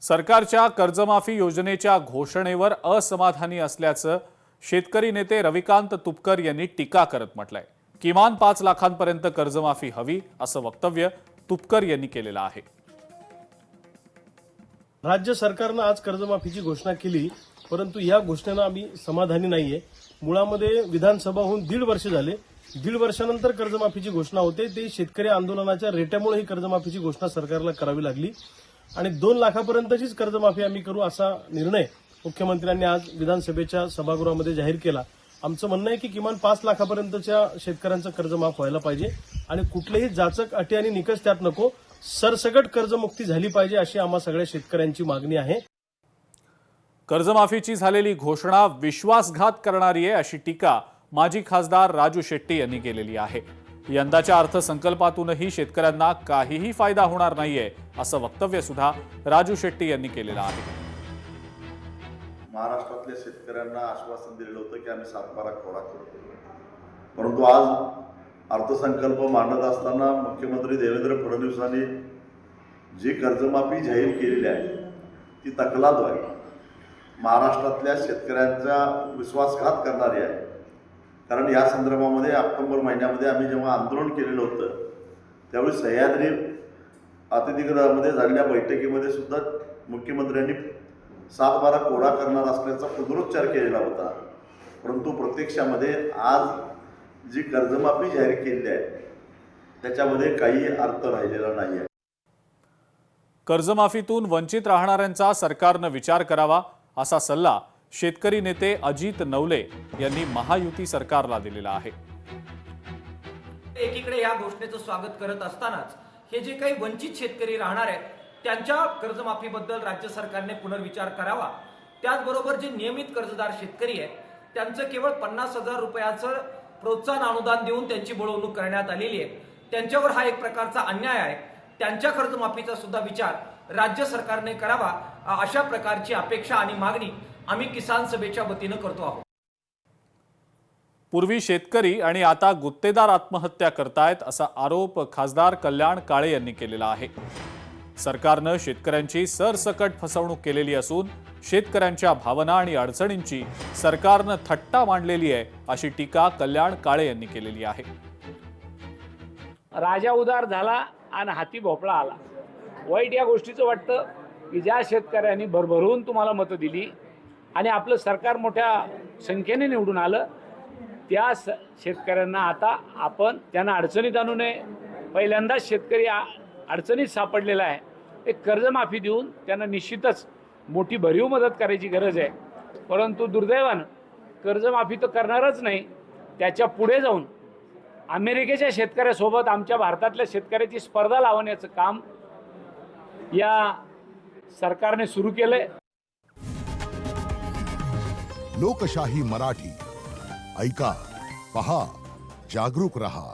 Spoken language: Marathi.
सरकारच्या कर्जमाफी योजनेच्या घोषणेवर असमाधानी असल्याचं शेतकरी नेते रविकांत तुपकर यांनी टीका करत म्हटलंय। किमान 5 लाखांपर्यंत कर्जमाफी हवी असं वक्तव्य तुपकर यांनी केलेलं आहे। राज्य सरकारने आज कर्जमाफीची घोषणा केली, परंतु या घोषणेनं आम्ही समाधानी नाहीये। मुळामध्ये विधानसभा होऊन 1.5 वर्ष झाले। 1.5 वर्षानंतर कर्जमाफीची घोषणा होते। ते शेतकरी आंदोलनाच्या रेट्यामुळे ही कर्जमाफीची घोषणा सरकारला करावी लागली आणि 2 लाखापर्यंतचीच कर्जमाफी आम्ही करू असा निर्णय मुख्यमंत्र्यांनी आज विधानसभेच्या सभागृहामध्ये जाहीर केला। आमचं म्हणणं आहे की किमान 5 लाखापर्यंतच्या शेतकऱ्यांचं कर्ज माफ व्हायला पाहिजे आणि कुठलेही जाचक अटी आणि निकष त्यात नको, सरसकट कर्जमुक्ती झाली पाहिजे अशी आम्हा सगळ्या शेतकऱ्यांची मागणी आहे। कर्जमाफीची झालेली घोषणा विश्वासघात करणारी आहे अशी टीका माजी खासदार राजू शेट्टी यांनी केलेली आहे। यंदाच्या अर्थसंकल्पातूनही शेतकऱ्यांना काहीही फायदा होणार नाहीये असं वक्तव्य सुद्धा राजू शेट्टी यांनी केलेलं आहे। महाराष्ट्रातल्या शेतकऱ्यांना आश्वासन दिलेलं होतं की आम्ही 7-12 कोरा करू, परंतु आज अर्थसंकल्प मांडत असताना मुख्यमंत्री देवेंद्र फडणवीसांनी जी कर्जमाफी जाहीर केलेली आहे ती तकलाद आहे, महाराष्ट्रातल्या शेतकऱ्यांचा विश्वासघात करणारी आहे। कारण या संदर्भामध्ये ऑक्टोबर महिन्यामध्ये आम्ही जेव्हा आंदोलन केलेलं होतं त्यावेळी सह्याद्री अतिथीगृहामध्ये झालेल्या बैठकीमध्ये सुद्धा मुख्यमंत्र्यांनी 7-12 कोरा करणार असल्याचा पुनरुच्चार केलेला होता, परंतु प्रत्यक्षामध्ये आज जी कर्जमाफी जाहीर केली आहे त्याच्यामध्ये काही अर्थ राहिलेला नाही आहे। कर्जमाफीतून वंचित राहणाऱ्यांचा सरकारनं विचार करावा असा सल्ला शेतकरी नेते अजित नवले यांनी महायुती सरकारला दिलेला आहे। एकीकडे या घोषणेचं स्वागत करत असतानाच हे जे काही वंचित शेतकरी राहणार आहेत त्यांच्या कर्जमाफीबद्दल राज्य सरकारने पुनर्विचार करावा। त्याचबरोबर जे नियमित कर्जदार शेतकरी आहेत त्यांचं केवळ 50,000 रुपयाचं प्रोत्साहन अनुदान देऊन त्यांची बळवणूक करण्यात आलेली आहे, त्यांच्यावर हा एक प्रकारचा अन्याय आहे। त्यांच्या कर्जमाफीचा सुद्धा विचार राज्य सरकारने करावा अशा प्रकारची अपेक्षा आणि मागणी आम्ही किसान सभेच्या वतीनं करतो आहोत। पूर्वी शेतकरी आणि आता गुत्तेदार आत्महत्या करतायत असा आरोप खासदार कल्याण काळे यांनी केलेला आहे। सरकारनं शेतकऱ्यांची सरसकट फसवणूक केलेली असून शेतकऱ्यांच्या भावना आणि अडचणींची सरकारनं थट्टा मांडलेली आहे अशी टीका कल्याण काळे यांनी केलेली आहे। राजा उदार झाला आणि हाती भोपळा आला। वाईट या गोष्टीचं वाटतं की ज्या शेतकऱ्यांनी भरभरून तुम्हाला मतं दिली आणि आपलं सरकार मोठ्या संख्येने निवडून आलं त्या शेतकऱ्यांना आता आपण त्यांना अडचणीत आणू नये। पहिल्यांदाच शेतकरी अडचणीत सापडलेला आहे, एक कर्जमाफी देऊन त्यांना निश्चितच मोठी भरीव मदत करायची गरज आहे। परंतु दुर्दैवानं कर्जमाफी तर करणारच नाही, त्याच्या पुढे जाऊन अमेरिकेच्या शेतकऱ्यासोबत आमच्या भारतातल्या शेतकऱ्याची स्पर्धा लावण्याचं काम या सरकारने सुरू केलंय। लोकशाही मराठी ऐका, पहा, जागरूक रहा।